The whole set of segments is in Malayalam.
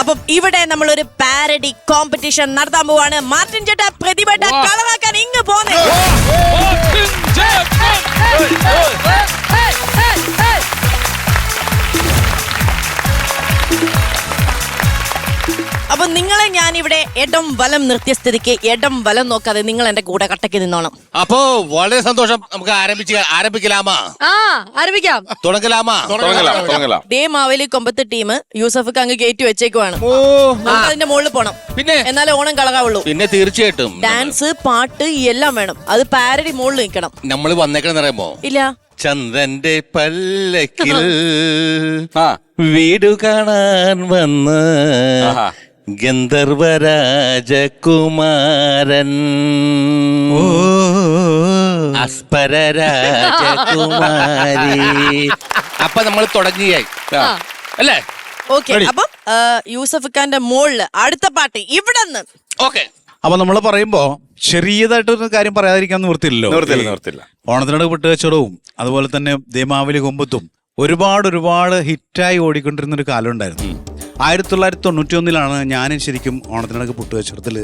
അപ്പം ഇവിടെ നമ്മളൊരു പാരഡി കോമ്പറ്റീഷൻ നടത്താൻ പോവാണ്. മാർട്ടിൻ ചേട്ടാ പ്രതിഭട്ട കളറാക്കാൻ ഇങ്ങ് പോന്നേ. അപ്പൊ നിങ്ങളെ ഞാനിവിടെ ഇടം വലം നിർത്തിയ സ്ഥിതിക്ക് ഇടം വലം നോക്കാതെ നിങ്ങൾ എന്റെ കൂടെ കട്ടയ്ക്ക് നിന്നോണം. അപ്പോ വളരെ സന്തോഷം. നമുക്ക് ആരംഭിക്കലാമാ? ആരംഭിക്കാം. തുടങ്ങലാമാ? ദേ മാവേലി കൊമ്പത്ത് ടീം യൂസഫക്ക് അങ്ങ് കയറ്റി വെച്ചേക്കുവാണ്. അതിന്റെ മുകളിൽ പോണം, പിന്നെ എന്നാലേ ഓണം കളകാവുള്ളൂ. പിന്നെ തീർച്ചയായിട്ടും ഡാൻസ്, പാട്ട് എല്ലാം വേണം. അത് പാരഡി മുകളിൽ നിൽക്കണം. നമ്മൾ വന്നേക്കണെന്ന് അറിയാമോ? ഇല്ല. ചന്ദ്രന്റെ പല്ലക്കിൽ വീടു കാണാൻ വന്ന് ഗന്ധർവരാജകുമാരൻ, അസ്പര രാജകുമാരി. അപ്പൊ നമ്മൾ തുടങ്ങിയായി അല്ലേ? ഓക്കെ. അപ്പം യൂസഫ് ഖാന്റെ മോളില് അടുത്ത പാട്ട് ഇവിടെ നിന്ന്. ഓക്കെ. അപ്പൊ നമ്മള് പറയുമ്പോ ചെറിയതായിട്ടൊരു കാര്യം പറയാതിരിക്കാൻ നിവൃത്തിയില്ലല്ലോ. ഓണത്തിനോട് വിട്ടുകച്ചവടവും അതുപോലെ തന്നെ ദേമാവലി കൊമ്പത്തും ഒരുപാട് ഹിറ്റായി ഓടിക്കൊണ്ടിരുന്ന ഒരു കാലം ഉണ്ടായിരുന്നു. 1991 ഞാൻ ശരിക്കും ഓണത്തിനടക്ക് പുട്ടുകച്ചവടത്തിൽ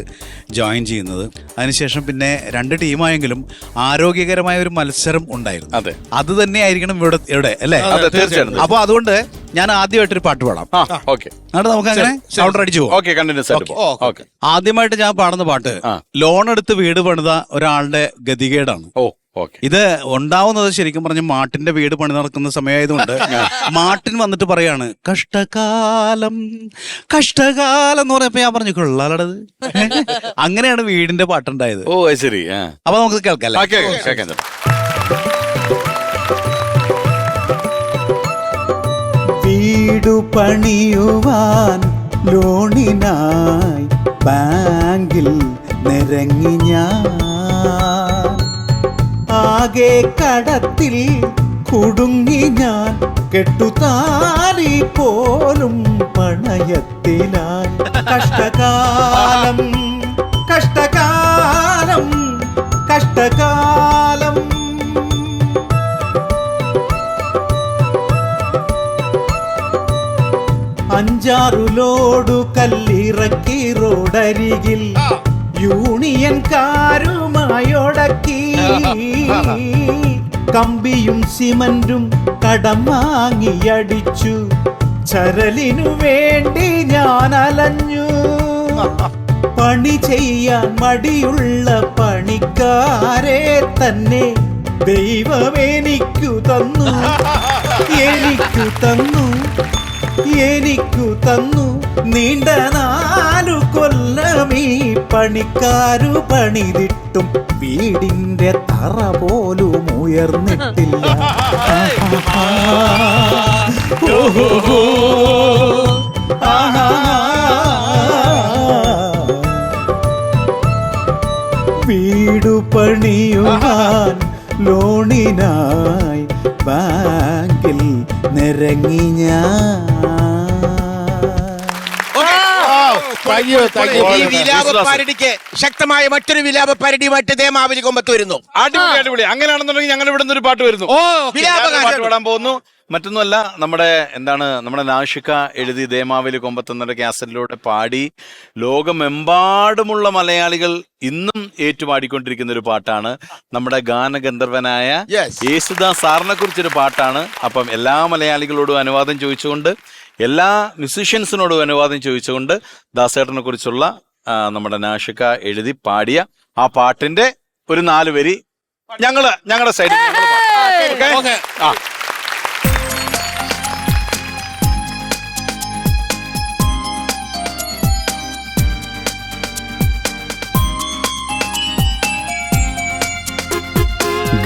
ജോയിൻ ചെയ്യുന്നത്. അതിനുശേഷം പിന്നെ 2 ടീമായെങ്കിലും ആരോഗ്യകരമായ ഒരു മത്സരം ഉണ്ടായിരുന്നു. അത് തന്നെ ആയിരിക്കണം ഇവിടെ അല്ലേ? അപ്പൊ അതുകൊണ്ട് ഞാൻ ആദ്യമായിട്ടൊരു പാട്ട് പാടാം. നമുക്ക് അങ്ങനെ കൗണ്ടർ അടിച്ചു പോകാം. ആദ്യമായിട്ട് ഞാൻ പാടുന്ന പാട്ട് ലോൺ എടുത്ത് വീട് പണിത ഒരാളുടെ ഗതികേടാണ്. ഇത് ഉണ്ടാവുന്നത് ശരിക്കും പറഞ്ഞ മാട്ടിന്റെ വീട് പണി നടക്കുന്ന സമയമായതുകൊണ്ട് മാട്ടിൻ വന്നിട്ട് പറയാണ് കഷ്ടകാലം എന്ന് പറഞ്ഞപ്പോ ഞാൻ പറഞ്ഞു കൊള്ളാലടത്. അങ്ങനെയാണ് വീടിന്റെ പാട്ടുണ്ടായത്. അപ്പൊ നമുക്ക് കേൾക്കാം. വീടു പണിയുവാൻ ലോണിനായി ബാങ്കിൽ നിരങ്ങി ഞാൻ, ആകെ കടത്തിൽ കുടുങ്ങി ഞാൻ, കെട്ടുതാലി പോലും പണയത്തിലായി. കഷ്ടകാലം കഷ്ടകാലം കഷ്ടകാലം. അഞ്ചാറു ലോഡു കല്ലിറക്കി റോഡരികിൽ യൂണിയൻകാരുമായൊടക്കി, കമ്പിയും സിമന്റും കടം വാങ്ങിയടിച്ചു, ചരലിനു വേണ്ടി ഞാൻ അലഞ്ഞു. പണി ചെയ്യാൻ മടിയുള്ള പണിക്കാരെ തന്നെ ദൈവം എനിക്കു തന്നു, എനിക്കു തന്നു. നീണ്ട 4 കൊല്ലമീ പണിക്കാരു പണിതിട്ടും വീടിന്റെ തറ പോലും ഉയർന്നിട്ടില്ല. വീടു പണിയുവാൻ ലോണിനായി ബാങ്കിൽ നിരങ്ങി ഞാൻ. ഈ വിലാപപ്പാരടിക്ക് ശക്തമായ മറ്റൊരു വിലാപപ്പാരടിയുമായിട്ട് ദേമാവലി കൊമ്പത്ത് വരുന്നു. അടിപൊളി. അങ്ങനെയാണെന്നുണ്ടെങ്കിൽ ഞങ്ങൾ ഇവിടെ നിന്ന് ഒരു പാട്ട് വരുന്നു. പാട്ട് പാടാൻ പോകുന്നു. മറ്റൊന്നുമല്ല, നമ്മുടെ നാഷിക എഴുതി ദേമാവലി കൊമ്പത്ത് എന്ന കാസറ്റിലൂടെ പാടി ലോകമെമ്പാടുമുള്ള മലയാളികൾ ഇന്നും ഏറ്റുപാടിക്കൊണ്ടിരിക്കുന്ന ഒരു പാട്ടാണ്. നമ്മുടെ ഗാനഗന്ധർവനായ യേശുദാസ് സാറിനെ കുറിച്ചൊരു പാട്ടാണ്. അപ്പം എല്ലാ മലയാളികളോടും അനുവാദം ചോദിച്ചുകൊണ്ട്, എല്ലാ മ്യൂസീഷ്യൻസിനോടും അനുവാദം ചോദിച്ചുകൊണ്ട് ദാസേട്ടനെ കുറിച്ചുള്ള നമ്മുടെ നാഷിക എഴുതി പാടിയ ആ പാട്ടിന്റെ ഒരു 4 വരി ഞങ്ങളുടെ സൈഡിൽ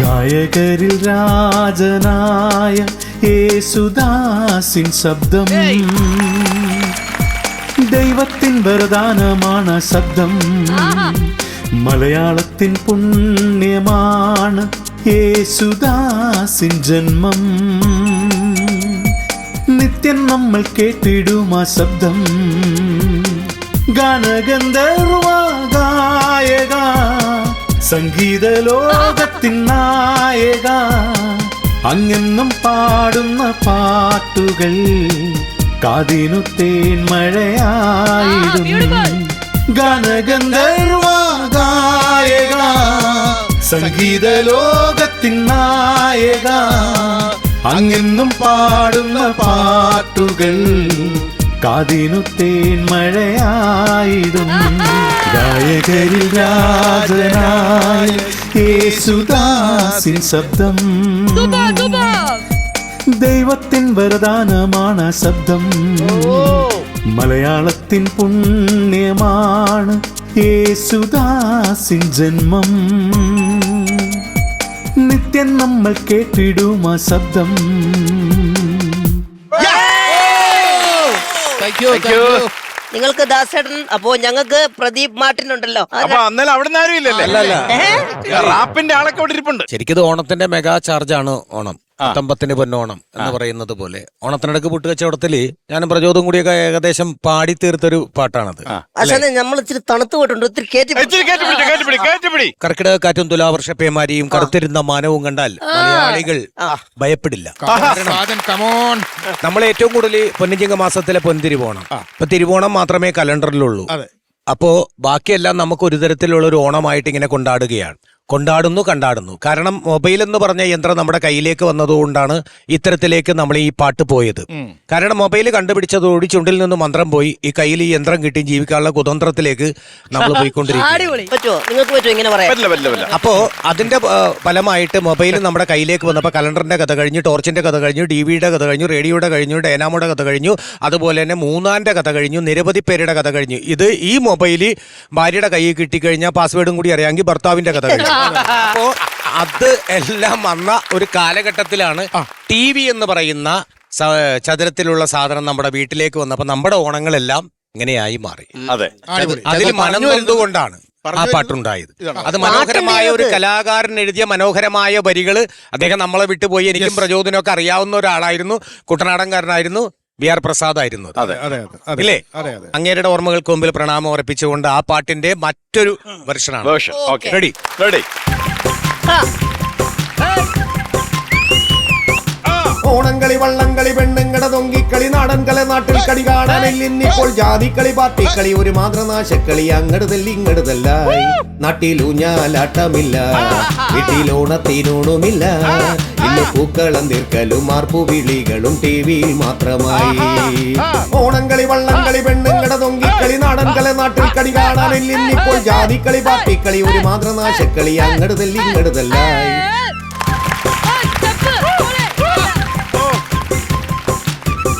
ഗായകരിൽ രാജനായ യേശുദാസിൻ ശബ്ദം, ദൈവത്തിൻ വരദാനമാണ് ശബ്ദം. മലയാളത്തിൻ പുണ്യമാണ് യേശുദാസിൻ ജന്മം. നിത്യം നമ്മൾ കേട്ടിടും ആ ശബ്ദം. ഗാനഗന്ധർവ ഗായക, സംഗീത ലോകത്തിൻ നായക, അങ്ങെന്നും പാടുന്ന പാട്ടുകൾ കാതിനു തേൻമഴയാ ഗാനഗന്ധർവ ഗായക സംഗീത ലോകത്തിൻ നായക അങ്ങെന്നും പാടുന്ന പാട്ടുകൾ കാതിനു തേൻമഴയായിടും ഗായകരിൽ രാജനായ യേശുദാസിൻ ശബ്ദം ദൈവത്തിൻ വരദാനമാണ് ശബ്ദം മലയാളത്തിൻ പുണ്യമാണ് യേശുദാസിൻ ജന്മം നിത്യം നമ്മൾ കേട്ടിടും ആ ശബ്ദം നിങ്ങൾക്ക് ദാസേട്ടൻ അപ്പോ ഞങ്ങൾക്ക് പ്രദീപ് മാർട്ടിൻ ഉണ്ടല്ലോ. അപ്പൊ അന്നേരം അവിടെ നിന്ന് ആരും ഇല്ലല്ലേ? റാപ്പിന്റെ ആളൊക്കെ അവിടെ ഇരിപ്പുണ്ട്. ശരിക്കും ഇത് ഓണത്തിന്റെ മെഗാ ചാർജാണ് ഓണം. തമ്പത്തിന് പൊന്നോണം എന്ന് പറയുന്നത് പോലെ ഓണത്തിനടക്ക് പുട്ടുകച്ചവടത്തില് ഞാനും പ്രചോദം കൂടിയൊക്കെ ഏകദേശം പാടി തീർത്തൊരു പാട്ടാണത്. നമ്മൾ ഇച്ചിരി തണുത്ത് പോയിട്ടുണ്ട്. ഒത്തിരി കർക്കിടക കാറ്റും തുലാവർഷ പേമാരിയും കറുത്തിരുന്ന മാനവും കണ്ടാൽ മലയാളികൾ ഭയപ്പെടില്ല. നമ്മൾ ഏറ്റവും കൂടുതൽ പൊന്നിച്ചിങ്ങ മാസത്തിലെ പൊൻതിരുവോണം. ഇപ്പൊ തിരുവോണം മാത്രമേ കലണ്ടറിലുള്ളൂ. അപ്പോ ബാക്കിയെല്ലാം നമുക്ക് ഒരു തരത്തിലുള്ള ഒരു ഓണമായിട്ട് ഇങ്ങനെ കൊണ്ടാടുകയാണ്. കണ്ടാടുന്നു. കാരണം മൊബൈൽ എന്ന് പറഞ്ഞ യന്ത്രം നമ്മുടെ കയ്യിലേക്ക് വന്നതുകൊണ്ടാണ് ഇത്തരത്തിലേക്ക് നമ്മൾ ഈ പാട്ട് പോയത്. കാരണം മൊബൈൽ കണ്ടുപിടിച്ചതോടി ചുണ്ടിൽ നിന്ന് മന്ത്രം പോയി ഈ കയ്യിൽ ഈ യന്ത്രം കിട്ടി ജീവിക്കാനുള്ള കുതന്ത്രത്തിലേക്ക് നമ്മൾ പോയിക്കൊണ്ടിരിക്കും. അപ്പോ അതിന്റെ ഫലമായിട്ട് മൊബൈൽ നമ്മുടെ കയ്യിലേക്ക് വന്നപ്പോൾ കലണ്ടറിന്റെ കഥ കഴിഞ്ഞു, ടോർച്ചിന്റെ കഥ കഴിഞ്ഞു, ടിവിയുടെ കഥ കഴിഞ്ഞു, റേഡിയോയുടെ കഴിഞ്ഞു, ഡൈനാമോയുടെ കഥ കഴിഞ്ഞു, അതുപോലെ തന്നെ മൂന്നാന്റെ കഥ കഴിഞ്ഞു, നിരവധി പേരുടെ കഥ കഴിഞ്ഞു. ഇത് ഈ മൊബൈല് ഭാര്യയുടെ കയ്യിൽ കിട്ടിക്കഴിഞ്ഞാൽ പാസ്വേഡും കൂടി അറിയാമെങ്കിൽ ഭർത്താവിന്റെ കഥ കഴിഞ്ഞു. അപ്പോ അത് എല്ലാം വന്ന ഒരു കാലഘട്ടത്തിലാണ് ടി വി എന്ന് പറയുന്ന ചതുരത്തിലുള്ള സാധനം നമ്മുടെ വീട്ടിലേക്ക് വന്നപ്പോ നമ്മുടെ ഓണങ്ങളെല്ലാം ഇങ്ങനെയായി മാറി. അതിൽ മനം നൊന്തുകൊണ്ടാണ് ആ പാട്ടുണ്ടായത്. അത് മനോഹരമായ ഒരു കലാകാരൻ എഴുതിയ മനോഹരമായ വരികള്. അദ്ദേഹം നമ്മളെ വിട്ടുപോയി. എനിക്കും പ്രചോദനമൊക്കെ അറിയാവുന്ന ഒരാളായിരുന്നു. കുട്ടനാടൻകാരനായിരുന്നു. ബി ആർ പ്രസാദ് ആയിരുന്നു ഇല്ലേ? അങ്ങേരുടെ ഓർമ്മകൾക്ക് മുമ്പിൽ പ്രണാമം അർപ്പിച്ചുകൊണ്ട് ആ പാട്ടിന്റെ മറ്റൊരു വെർഷനാണ്. റെഡി? ഓണംകളി വള്ളംകളി പെണ്ണുങ്ങട തൊങ്കിക്കളി നാടൻകളി നാട്ടിൽ കളി കാണാനില്ലിന്നിപ്പോൾ ജാതിക്കളി പാർട്ടിക്കളി ഒരു മാതൃനാശക്കളി അങ്ങടുതല്ല ഇങ്ങടുതല്ലായി നാട്ടിലൂഞ്ഞാലാട്ടമില്ല വീട്ടിലോണത്തിനോണുമില്ല ഇന്ന് പൂക്കളം തീർക്കലും മാർപ്പുവിളികളും ടി വിയിൽ മാത്രമായി. ഓണംകളി വള്ളംകളി പെണ്ണുങ്ങട തൊങ്കിക്കളി നാടൻകളി നാട്ടിൽ കളി കാണാനില്ലിന്നിപ്പോൾ ജാതിക്കളി പാർട്ടിക്കളി ഒരു മാതൃനാശക്കളി അങ്ങടുതല്ല ഇങ്ങടുതല്ലായി.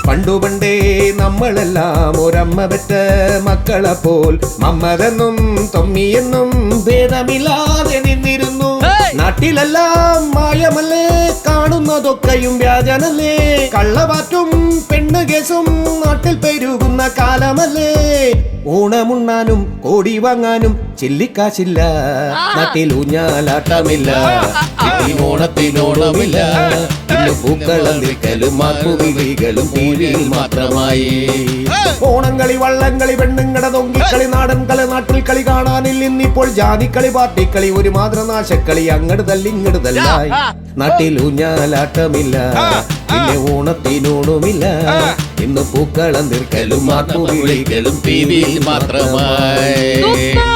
പണ്ടുപണ്ടേ നമ്മളെല്ലാം ഒരമ്മ പെറ്റ മക്കളെ പോൽ മമ്മതെന്നും തൊമ്മിയെന്നും ഭേദമില്ലാതെ നിന്നിരുന്നു. നാട്ടിലെല്ലാം മായമല്ലേ, കാണുന്നതൊക്കെയും വ്യാജനല്ലേ, കള്ളവാറ്റും പെണ്ണുകേസും നാട്ടിൽ പെരുകുന്ന കാലമല്ലേ. ഓണമുണ്ണാനും കോടി വാങ്ങാനും ചില്ലിക്കാശില്ല, നാട്ടിൽ ഊഞ്ഞാലാട്ടമില്ല, ഓണത്തിനോണമില്ല, ഇന്ന് പൂക്കളം നിൽക്കലും മാക്കുവിളികളും ടിവിയിൽ മാത്രമായി. ഓണംകളി വള്ളംകളി പെണ്ണുങ്ങട തൊങ്കിക്കളി നാടൻകളി നാട്ടിൽ കളി കാണാനില്ല ഇന്നിപ്പോൾ ജാതിക്കളി പാർട്ടിക്കളി ഒരു മാതൃനാശക്കളി അങ്ങടുതല്ല ഇങ്ങടുതല്ലായി നാട്ടിൽ ഊഞ്ഞാലാട്ടമില്ല പിന്നെ ഓണത്തിനോണുമില്ല ഇന്ന് പൂക്കളം നിൽക്കലും മാക്കുവിളികളും ടിവിയിൽ മാത്രമായി.